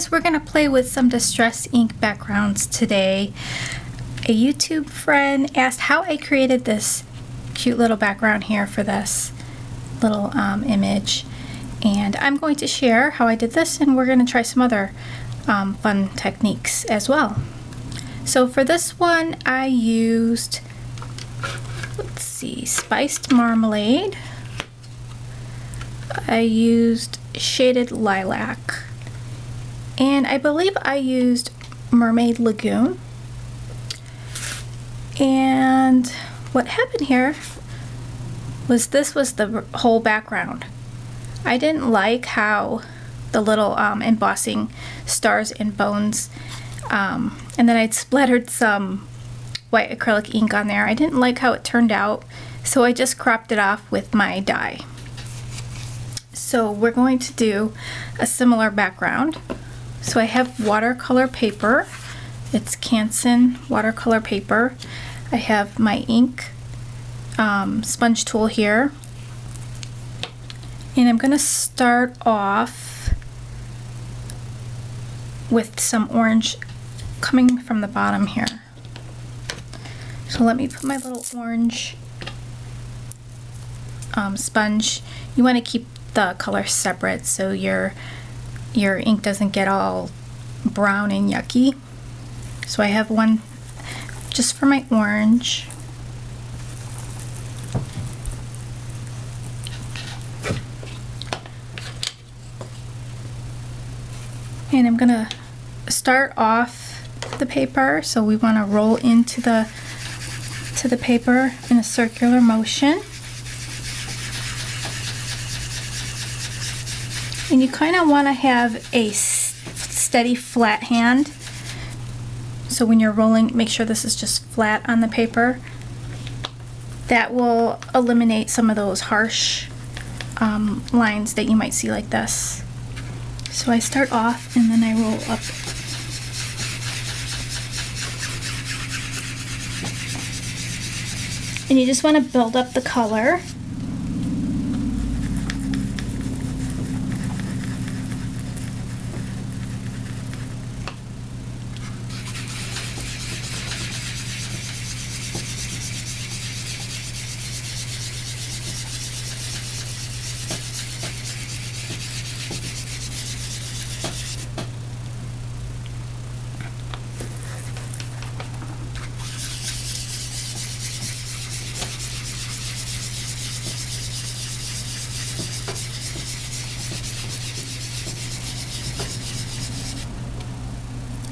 guys, we're going to play with some Distress ink backgrounds today. A YouTube friend asked how I created this cute little background here for this little image, and I'm going to share how I did this, and we're going to try some other fun techniques as well. So for this one I used, let's see, spiced marmalade. I used shaded lilac, and I believe I used Mermaid Lagoon. And what happened here was this was the whole background. I didn't like how the little embossing stars and bones, and then I'd splattered some white acrylic ink on there. I didn't like how it turned out, so I just cropped it off with my die. So we're going to do a similar background. So I have watercolor paper. It's Canson watercolor paper. I have my ink sponge tool here. And I'm going to start off with some orange coming from the bottom here. So let me put my little orange sponge. You want to keep the colors separate so your ink doesn't get all brown and yucky. So I have one just for my orange. And I'm gonna start off the paper, so we want to roll into the paper in a circular motion. And you kind of want to have a steady flat hand. So when you're rolling, make sure this is just flat on the paper. That will eliminate some of those harsh lines that you might see like this. So I start off and then I roll up. And you just want to build up the color.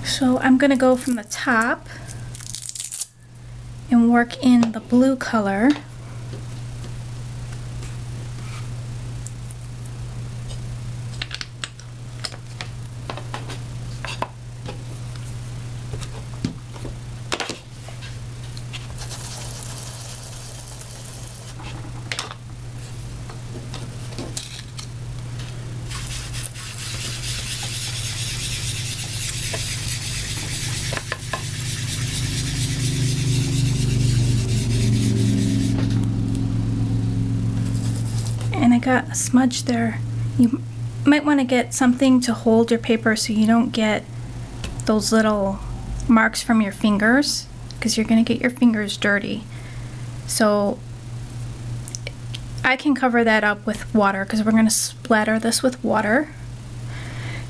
So I'm going to go from the top and work in the blue color. And I got a smudge there. You might want to get something to hold your paper so you don't get those little marks from your fingers, because you're going to get your fingers dirty. So I can cover that up with water, because we're going to splatter this with water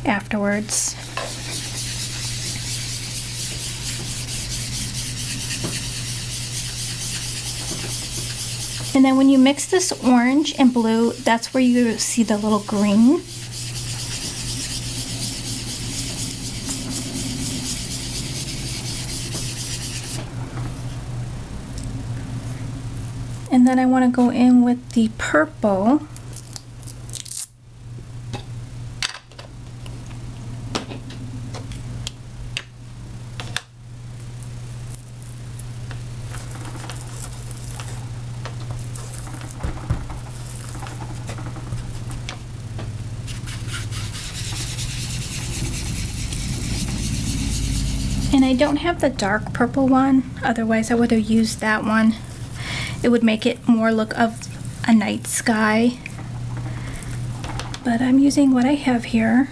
afterwards. And then when you mix this orange and blue, that's where you see the little green. And then I want to go in with the purple. And I don't have the dark purple one, otherwise I would have used that one. It would make it more look of a night sky. But I'm using what I have here.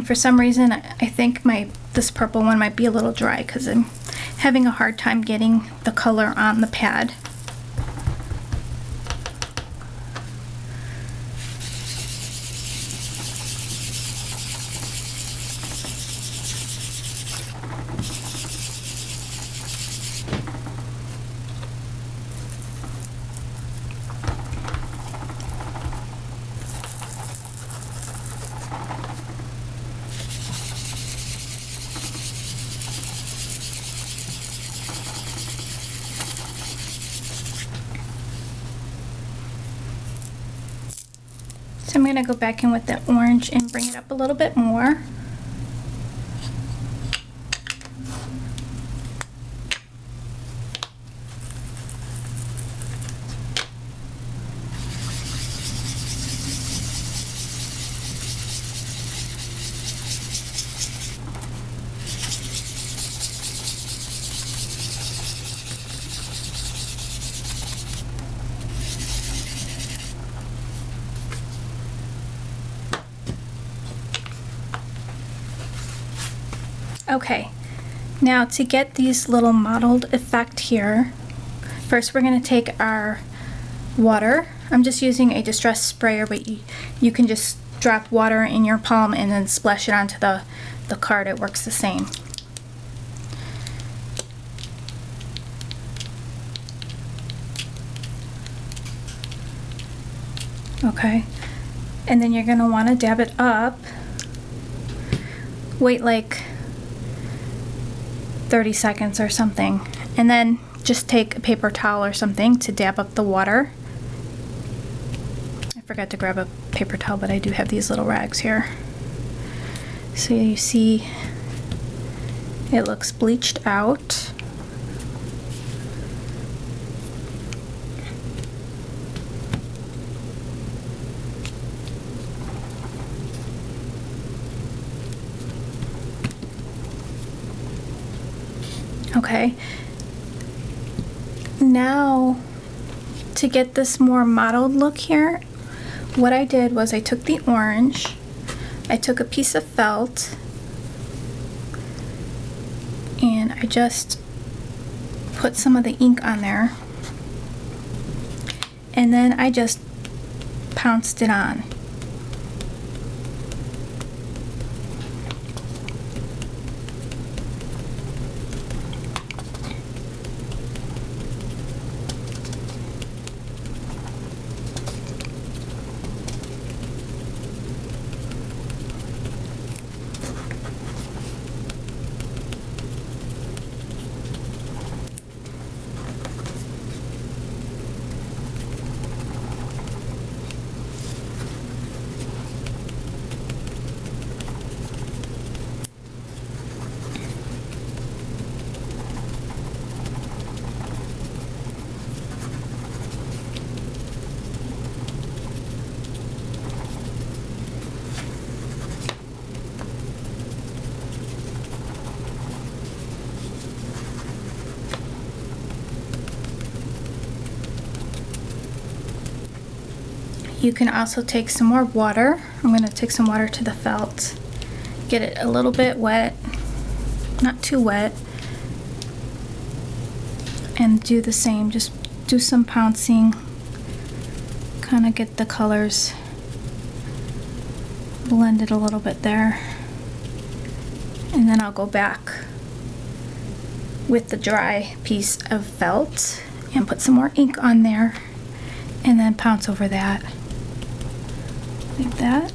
And for some reason, I think this purple one might be a little dry because I'm having a hard time getting the color on the pad. So I'm going to go back in with the orange and bring it up a little bit more. Okay, now to get these little mottled effect here, first we're going to take our water. I'm just using a Distress sprayer, but you can just drop water in your palm and then splash it onto the card. It works the same. Okay, and then you're going to want to dab it up. Wait like 30 seconds or something, and then just take a paper towel or something to dab up the water. I forgot to grab a paper towel, but I do have these little rags here. So you see it looks bleached out. Okay, now to get this more mottled look here, what I did was I took the orange, I took a piece of felt, and I just put some of the ink on there, and then I just pounced it on. You can also take some more water. I'm going to take some water to the felt, get it a little bit wet, not too wet, and do the same. Just do some pouncing, kind of get the colors blended a little bit there, and then I'll go back with the dry piece of felt and put some more ink on there, and then pounce over that like that.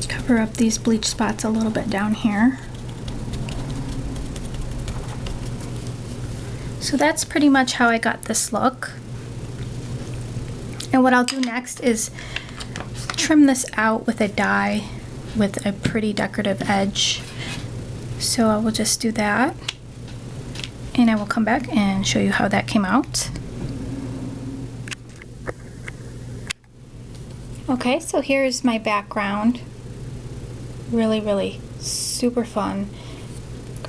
Cover up these bleach spots a little bit down here. So that's pretty much how I got this look. And what I'll do next is trim this out with a die with a pretty decorative edge. So I will just do that, and I will come back and show you how that came out. Okay, so here's my background. Really, really super fun.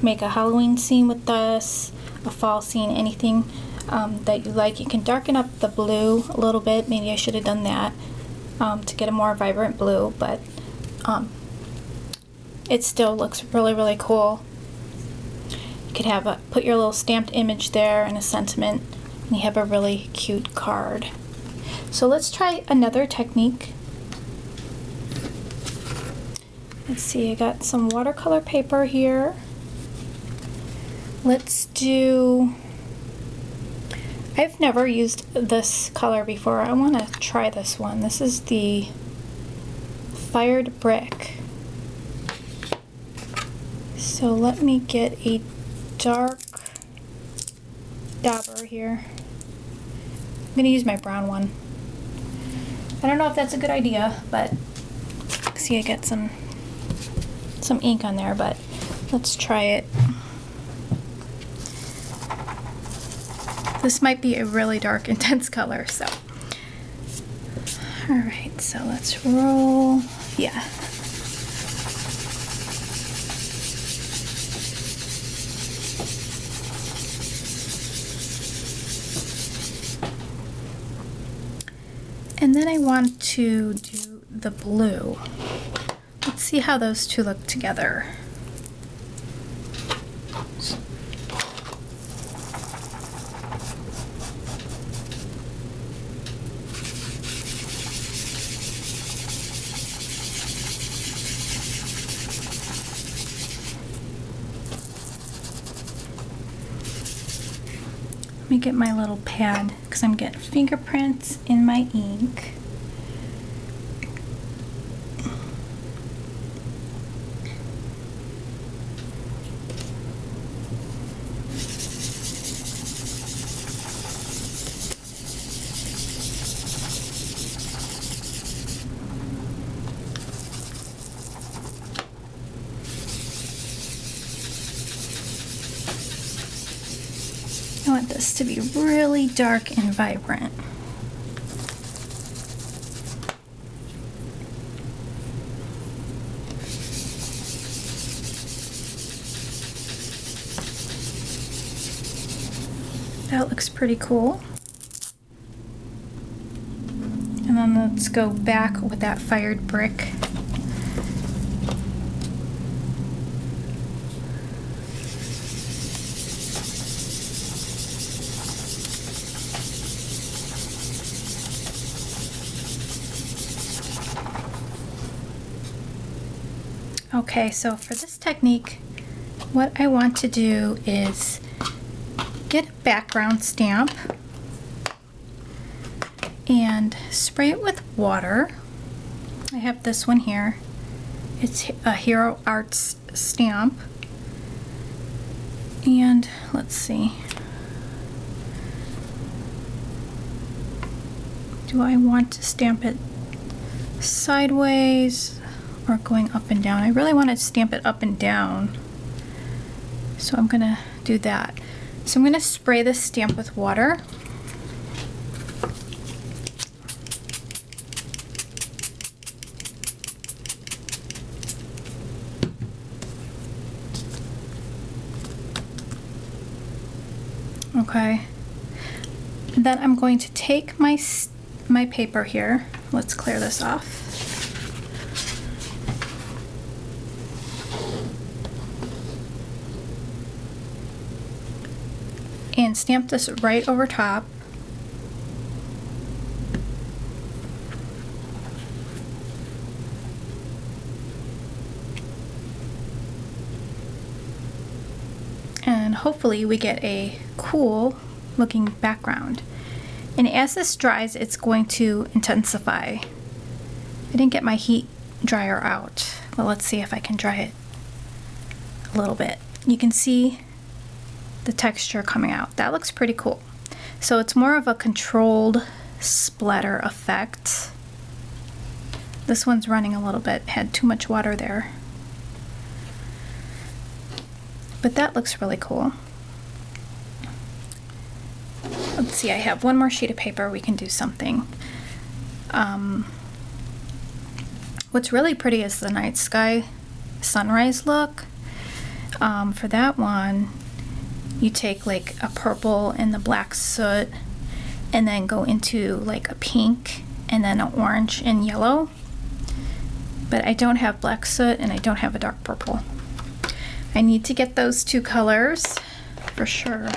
Make a Halloween scene with this. a fall scene, anything that you like. You can darken up the blue a little bit. Maybe I should have done that to get a more vibrant blue, but it still looks really, really cool. You could have put your little stamped image there and a sentiment, and you have a really cute card. So let's try another technique. Let's see, I got some watercolor paper here. Let's do, I've never used this color before. I want to try this one. This is the Fired Brick. So let me get a dark dauber here. I'm going to use my brown one. I don't know if that's a good idea, but see, I got some ink on there, but let's try it. This might be a really dark, intense color, so. All right, so let's roll, yeah. And then I want to do the blue. Let's see how those two look together. Let me get my little pad because I'm getting fingerprints in my ink. I want this to be really dark and vibrant. That looks pretty cool. And then let's go back with that Fired Brick. Okay, so for this technique, what I want to do is get a background stamp and spray it with water. I have this one here. It's a Hero Arts stamp. And let's see. Do I want to stamp it sideways or going up and down? I really want to stamp it up and down, so I'm gonna do that. So I'm gonna spray this stamp with water. Okay, and then I'm going to take my paper here. Let's clear this off. And stamp this right over top. And hopefully we get a cool looking background. And as this dries, it's going to intensify. I didn't get my heat dryer out, but let's see if I can dry it a little bit. You can see the texture coming out. That looks pretty cool. So it's more of a controlled splatter effect. This one's running a little bit, had too much water there. But that looks really cool. Let's see, I have one more sheet of paper. We can do something. What's really pretty is the night sky sunrise look. For that one, you take like a purple and the black soot and then go into like a pink and then an orange and yellow. But I don't have black soot and I don't have a dark purple. I need to get those two colors for sure.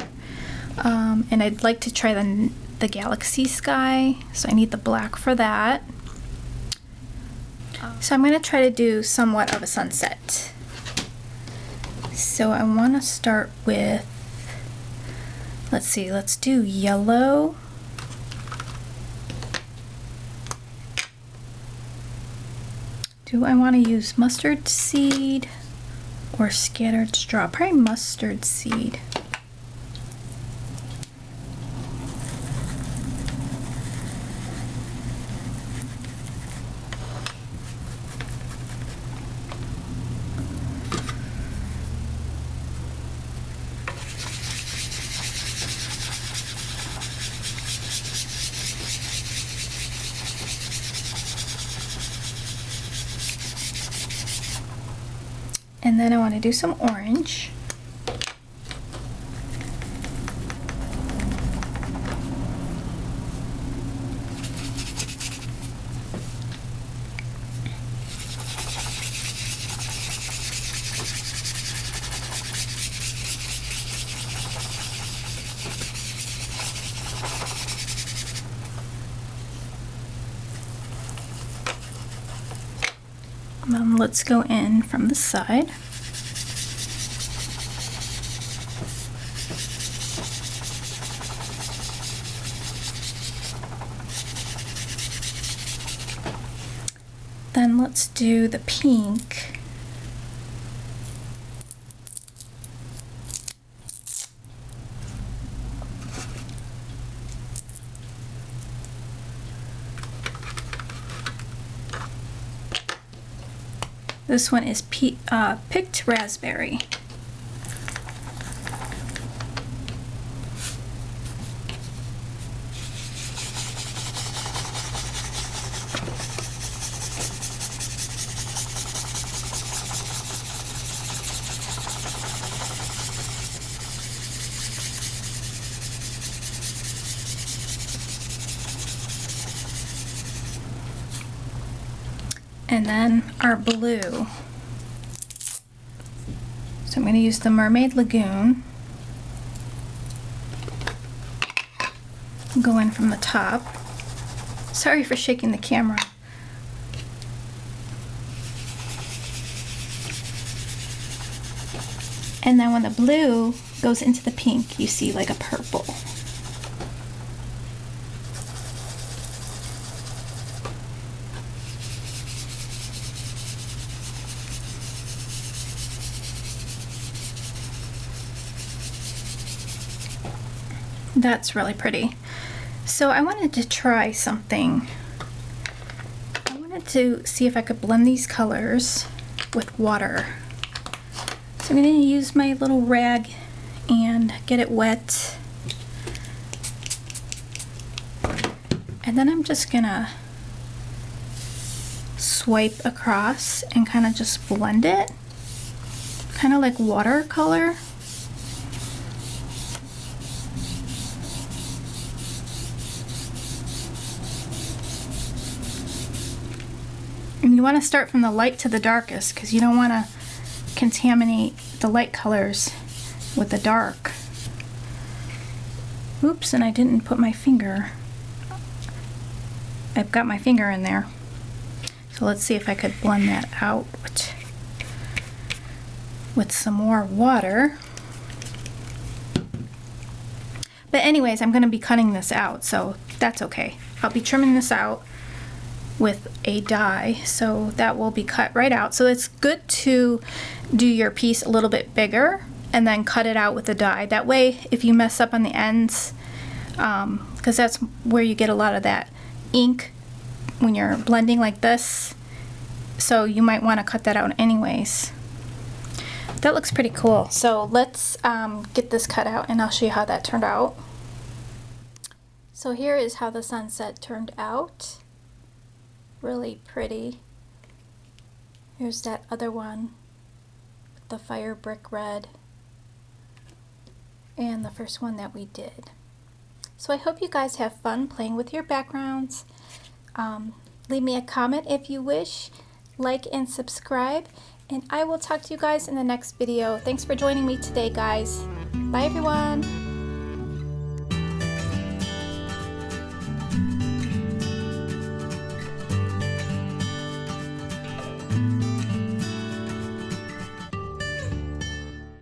And I'd like to try the galaxy sky, so I need the black for that. So I'm going to try to do somewhat of a sunset. So I want to start with, let's see, let's do yellow. Do I want to use mustard seed or scattered straw? Probably mustard seed. And then I want to do some orange. Let's go in from the side. Then let's do the pink. This one is picked raspberry. And then our blue. So I'm going to use the Mermaid Lagoon. Go in from the top. Sorry for shaking the camera. And then when the blue goes into the pink, you see like a purple. That's really pretty. So I wanted to try something. I wanted to see if I could blend these colors with water. So I'm going to use my little rag and get it wet. And then I'm just going to swipe across and kind of just blend it. Kind of like watercolor. And you want to start from the light to the darkest because you don't want to contaminate the light colors with the dark. Oops, and I didn't put my finger. I've got my finger in there. So let's see if I could blend that out with some more water. But anyways, I'm going to be cutting this out, so that's okay. I'll be trimming this out with a die, so that will be cut right out. So it's good to do your piece a little bit bigger and then cut it out with a die. That way, if you mess up on the ends, because that's where you get a lot of that ink when you're blending like this, so you might want to cut that out anyways. That looks pretty cool. So let's get this cut out and I'll show you how that turned out. So here is how the sunset turned out. Really pretty. Here's that other one with the fire brick red. and the first one that we did. So I hope you guys have fun playing with your backgrounds. Leave me a comment if you wish, like and subscribe, and I will talk to you guys in the next video. Thanks for joining me today, guys. Bye everyone.